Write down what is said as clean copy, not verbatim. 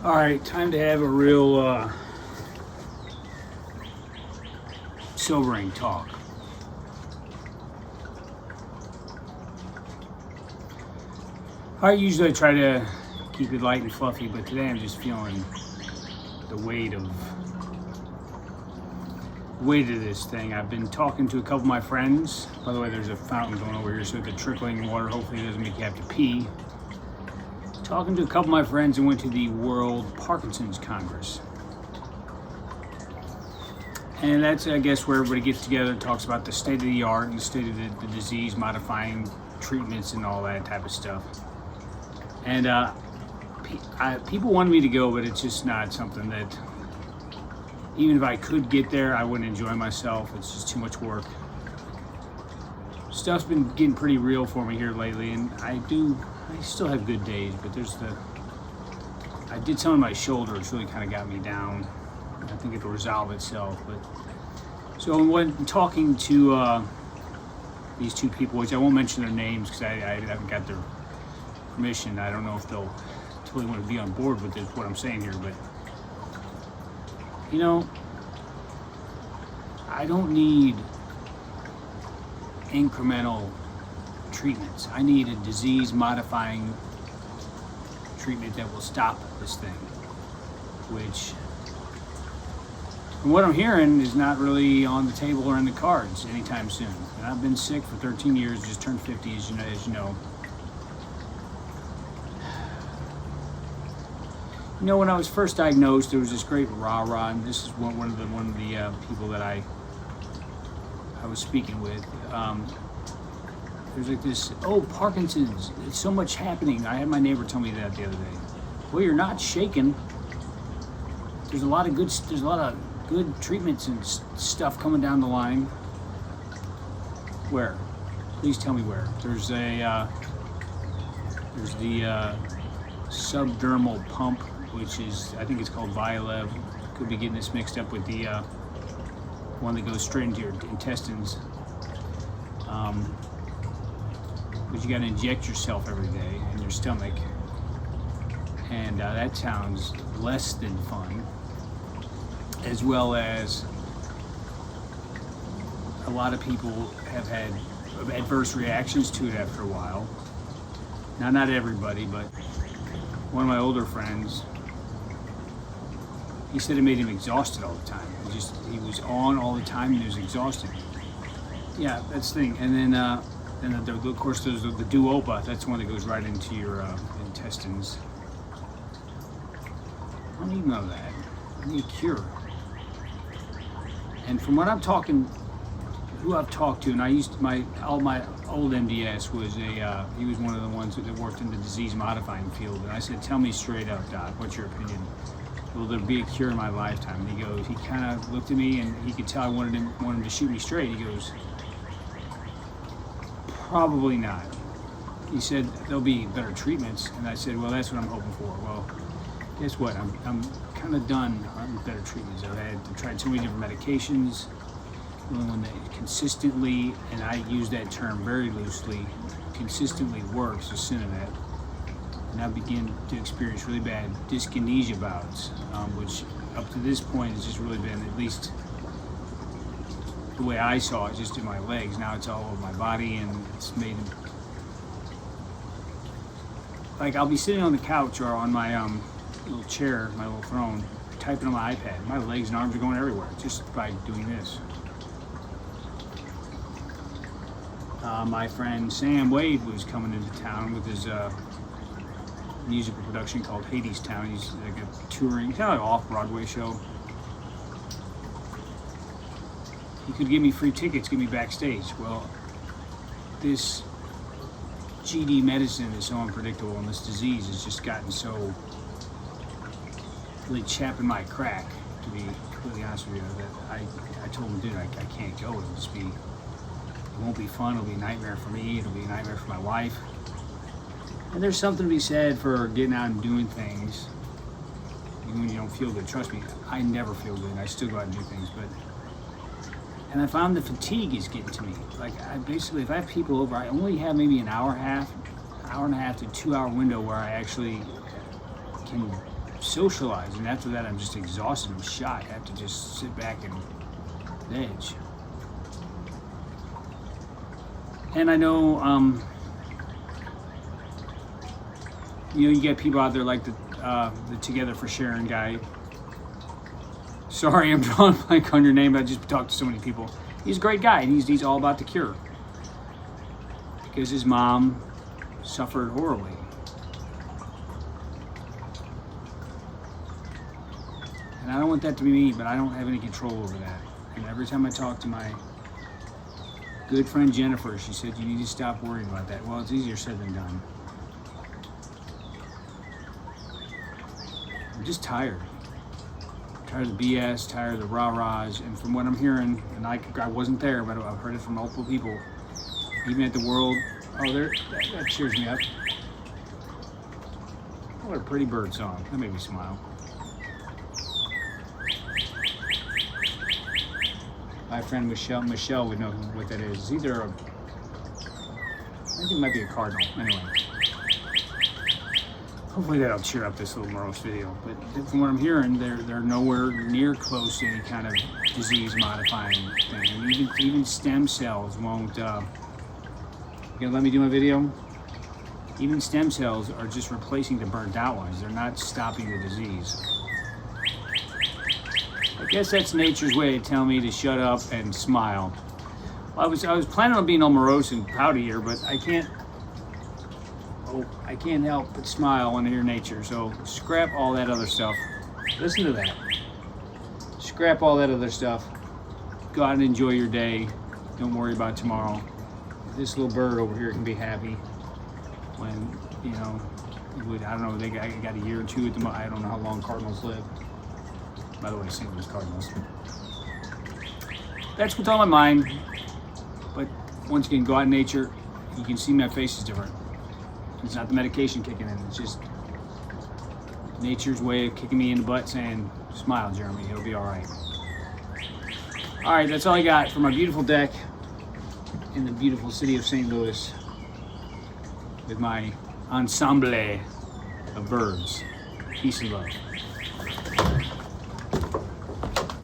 All right, time to have a real sobering talk. Usually I try to keep it light and fluffy, but today I'm just feeling the weight of this thing. I've been talking to a couple of my friends. By the way, there's a fountain going over here, so the trickling water hopefully doesn't make you have to pee. Talking to a couple of my friends and went to the World Parkinson's Congress. And that's, I guess, where everybody gets together and talks about the state of the art and the state of the disease modifying treatments and all that type of stuff. And people wanted me to go, but it's just not something that, even if I could get there, I wouldn't enjoy myself. It's just too much work. Stuff's been getting pretty real for me here lately, and I still have good days, but I did something on my shoulder, which really kind of got me down. I think it'll resolve itself. But so when talking to these two people, which I won't mention their names because I haven't got their permission. I don't know if they'll totally want to be on board with what I'm saying here, but I don't need incremental treatments. I need a disease-modifying treatment that will stop this thing, which, from what I'm hearing, is not really on the table or in the cards anytime soon. And I've been sick for 13 years, just turned 50, as you know. When I was first diagnosed, there was this great rah-rah, and this is one of the people that I was speaking with. There's like this, Parkinson's, it's so much happening. I had my neighbor tell me that the other day. Well, you're not shaken. There's a lot of good treatments and stuff coming down the line. Where? Please tell me where. There's the subdermal pump, which is, I think it's called Vialev. Could be getting this mixed up with the one that goes straight into your intestines. But you got to inject yourself every day in your stomach, and that sounds less than fun. As well as a lot of people have had adverse reactions to it after a while. Now, not everybody, but one of my older friends, he said it made him exhausted all the time. He was on all the time and he was exhausted. Yeah, that's the thing. And then, of course, there's the Duopa. That's one that goes right into your intestines. I don't need none of that. I need a cure. And from what who I've talked to, and my old MDS was he was one of the ones that worked in the disease modifying field. And I said, tell me straight up, Doc, what's your opinion? Will there be a cure in my lifetime? And he kind of looked at me and he could tell I wanted him to shoot me straight. He goes, probably not. He said, there'll be better treatments. And I said, well, that's what I'm hoping for. Well, guess what? I'm kind of done on better treatments. I've tried so many different medications. The only one that consistently, and I use that term very loosely, consistently works is Cinemet. And I begin to experience really bad dyskinesia bouts, which up to this point has just really been, at least the way I saw it, just in my legs. Now it's all over my body, and it's made, like, I'll be sitting on the couch or on my little chair, my little throne, typing on my iPad. My legs and arms are going everywhere just by doing this. My friend Sam Wade was coming into town with his musical production called Hades Town. He's like a touring, kind of like an off-Broadway show. He could give me free tickets, give me backstage. Well, this GD medicine is so unpredictable, and this disease has just gotten so really chapping my crack, to be completely honest with you, that I told him, dude, I can't go. It won't be fun. It'll be a nightmare for me. It'll be a nightmare for my wife. And there's something to be said for getting out and doing things, even when you don't feel good. Trust me, I never feel good. I still go out and do things, and I found the fatigue is getting to me. Like, if I have people over, I only have maybe an hour and a half to 2 hour window where I actually can socialize, and after that I'm just exhausted. I'm shot. I have to just sit back and veg. And I know, you get people out there like the Together for Sharing guy. Sorry, I'm drawing a blank on your name. I just talked to so many people. He's a great guy, and he's all about the cure because his mom suffered horribly. And I don't want that to be me, but I don't have any control over that. And every time I talk to my good friend Jennifer, she said, you need to stop worrying about that. Well, it's easier said than done. I'm just tired. Tired of the BS, tired of the rah-rahs, and from what I'm hearing, and I wasn't there, but I've heard it from multiple people, even at the World, that cheers me up. What a pretty bird song. That made me smile. My friend Michelle would know what that is. It's either I think it might be a cardinal. Anyway. Hopefully that'll cheer up this little morose video. But from what I'm hearing, they're nowhere near close to any kind of disease-modifying thing. And even stem cells won't. You gonna let me do my video? Even stem cells are just replacing the burnt out ones. They're not stopping the disease. I guess that's nature's way of telling me to shut up and smile. Well, I was planning on being all morose and pouty here, but I can't help but smile when I hear nature. So scrap all that other stuff. Listen to that. Scrap all that other stuff. Go out and enjoy your day. Don't worry about tomorrow. This little bird over here can be happy when, I don't know, they got a year or two at the moment. I don't know how long cardinals live. By the way, St. Louis Cardinals. That's what's on my mind. But once again, go out in nature. You can see my face is different. It's not the medication kicking in. It's just nature's way of kicking me in the butt saying, smile, Jeremy. It'll be all right. All right, that's all I got for my beautiful deck in the beautiful city of St. Louis with my ensemble of birds. Peace and love.